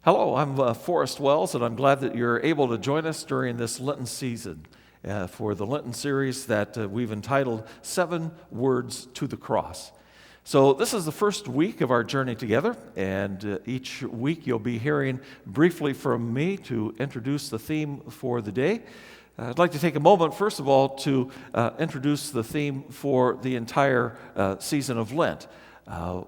Hello, I'm Forrest Wells, and I'm glad that you're able to join us during this Lenten season for the Lenten series that we've entitled 7 Words to the Cross. So this is the first week of our journey together, and each week you'll be hearing briefly from me to introduce the theme for the day. I'd like to take a moment, first of all, to introduce the theme for the entire season of Lent.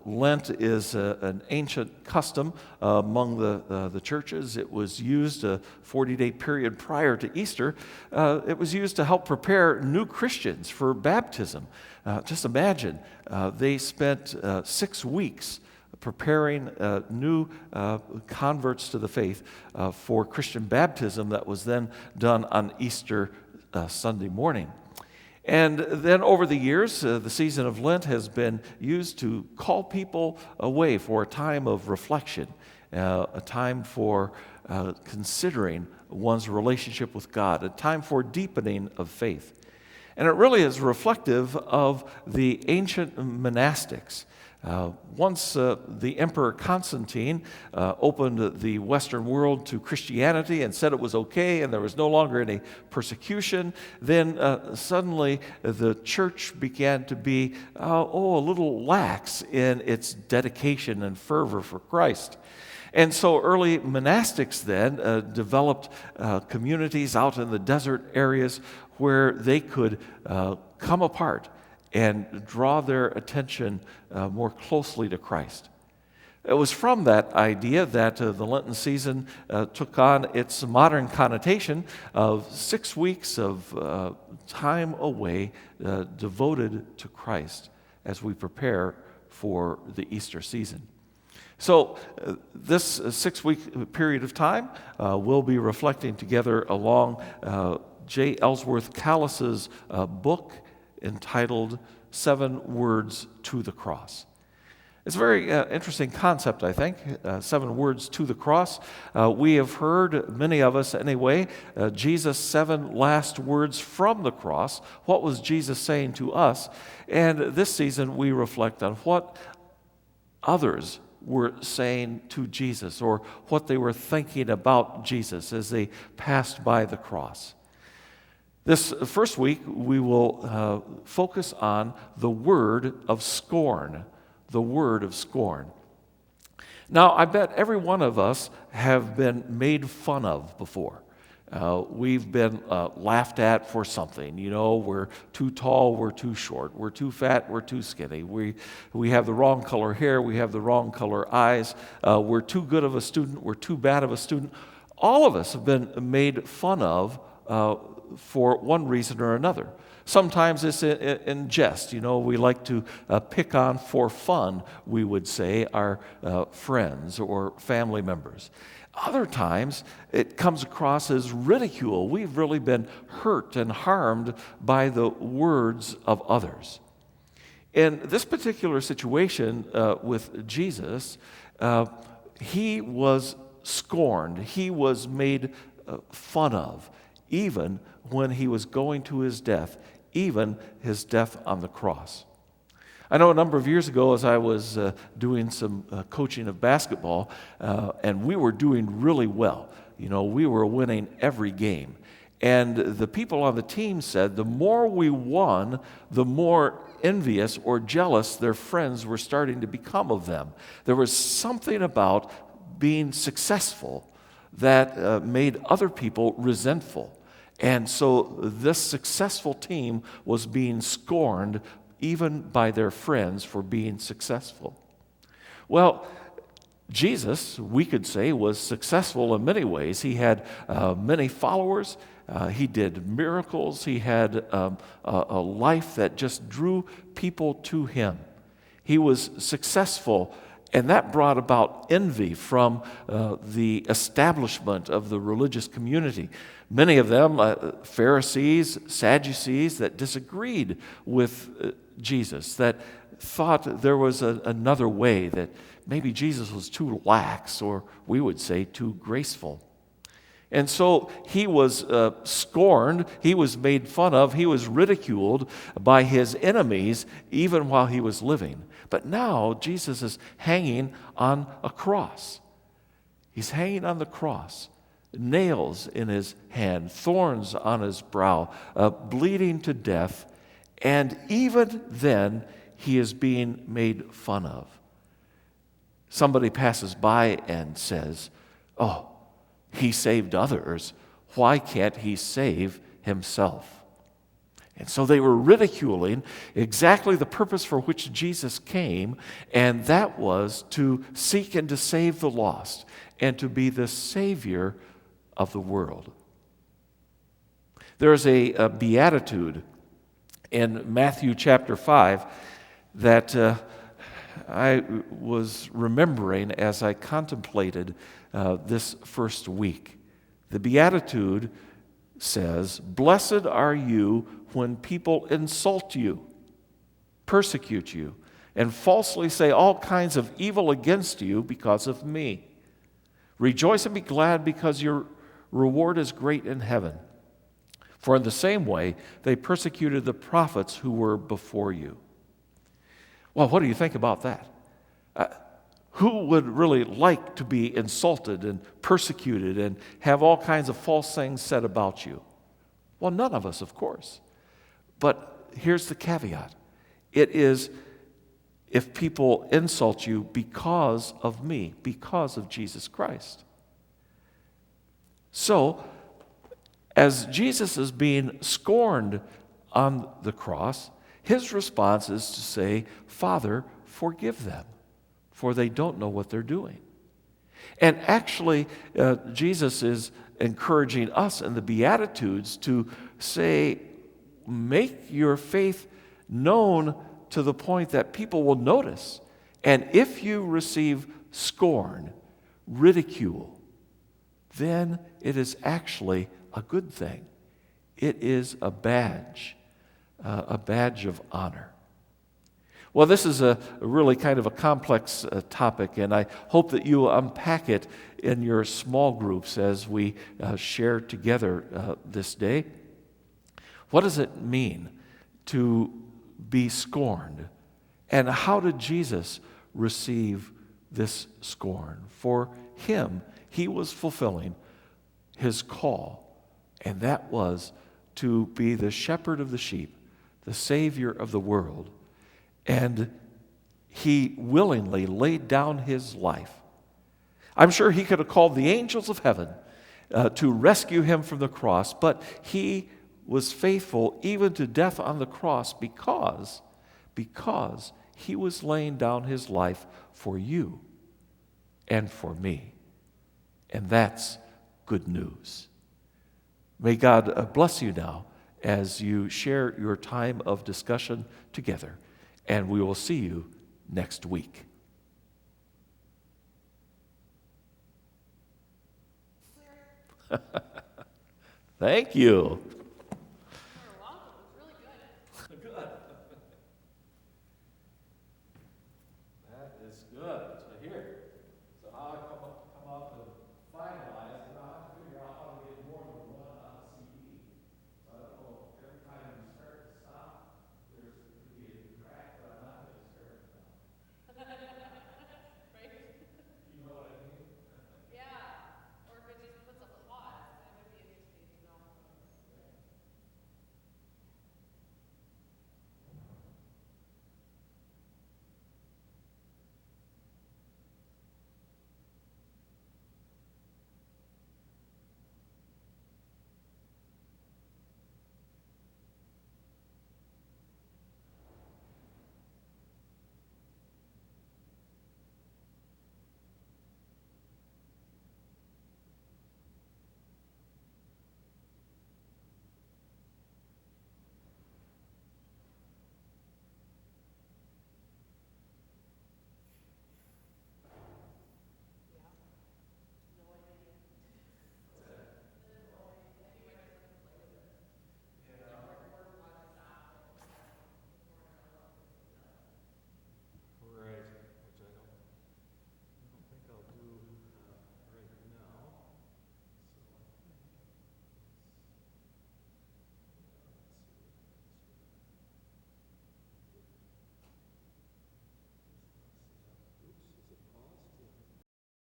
Lent is an ancient custom among the churches. It was used a 40-day period prior to Easter. It was used to help prepare new Christians for baptism. Just imagine, they spent 6 weeks preparing new converts to the faith for Christian baptism that was then done on Easter Sunday morning. And then over the years, the season of Lent has been used to call people away for a time of reflection, a time for considering one's relationship with God, a time for deepening of faith. And it really is reflective of the ancient monastics. Once the Emperor Constantine opened the Western world to Christianity and said it was okay and there was no longer any persecution, then suddenly the church began to be a little lax in its dedication and fervor for Christ. And so early monastics then developed communities out in the desert areas where they could come apart and draw their attention more closely to Christ. It was from that idea that the Lenten season took on its modern connotation of 6 weeks of time away devoted to Christ as we prepare for the Easter season. So this 6-week period of time, we'll be reflecting together along J. Ellsworth Kallis's book entitled 7 Words to the Cross. It's a very interesting concept, I think, 7 words to the cross. We have heard, many of us anyway, Jesus' 7 last words from the cross. What was Jesus saying to us? And this season we reflect on what others were saying to Jesus, or what they were thinking about Jesus as they passed by the cross. This first week, we will focus on the word of scorn, the word of scorn. Now, I bet every one of us have been made fun of before. We've been laughed at for something. You know, we're too tall, we're too short. We're too fat, we're too skinny. We have the wrong color hair, we have the wrong color eyes. We're too good of a student, we're too bad of a student. All of us have been made fun of for one reason or another. Sometimes it's in jest. You know, we like to pick on for fun, we would say, our friends or family members. Other times, it comes across as ridicule. We've really been hurt and harmed by the words of others. In this particular situation with Jesus, he was scorned. He was made fun of, even when he was going to his death, even his death on the cross. I know a number of years ago, as I was doing some coaching of basketball, and we were doing really well. You know, we were winning every game. And the people on the team said the more we won, the more envious or jealous their friends were starting to become of them. There was something about being successful that made other people resentful. And so this successful team was being scorned even by their friends for being successful. Well, Jesus, we could say, was successful in many ways. He had many followers. He did miracles. He had a life that just drew people to him. He was successful, and that brought about envy from the establishment of the religious community. Many of them, Pharisees, Sadducees, that disagreed with Jesus, that thought there was another way, that maybe Jesus was too lax, or we would say too graceful. And so he was scorned, he was made fun of, he was ridiculed by his enemies even while he was living. But now Jesus is hanging on a cross. He's hanging on the cross, nails in his hand, thorns on his brow, bleeding to death, and even then he is being made fun of. Somebody passes by and says, "Oh, he saved others. Why can't he save himself?" And so they were ridiculing exactly the purpose for which Jesus came, and that was to seek and to save the lost and to be the Savior of the world. There is a beatitude in Matthew chapter 5 that I was remembering as I contemplated this first week. The beatitude says, "Blessed are you when people insult you, persecute you, and falsely say all kinds of evil against you because of me. Rejoice and be glad, because your reward is great in heaven. For in the same way they persecuted the prophets who were before you." Well, what do you think about that? Who would really like to be insulted and persecuted and have all kinds of false things said about you? Well, none of us, of course. But here's the caveat. It is if people insult you because of me, because of Jesus Christ. So, as Jesus is being scorned on the cross, his response is to say, "Father, forgive them, for they don't know what they're doing." And actually, Jesus is encouraging us in the Beatitudes to say, make your faith known to the point that people will notice. And if you receive scorn, ridicule, then it is actually a good thing. It is a badge of honor. Well, this is a really kind of a complex topic, and I hope that you unpack it in your small groups as we share together this day. What does it mean to be scorned? And how did Jesus receive this scorn? For him, he was fulfilling his call, and that was to be the shepherd of the sheep, the Savior of the world. And he willingly laid down his life. I'm sure he could have called the angels of heaven to rescue him from the cross, but he was faithful even to death on the cross because he was laying down his life for you and for me. And that's good news. May God bless you now as you share your time of discussion together. And we will see you next week. Thank you. You're welcome. It was really good. Good. That is good to hear.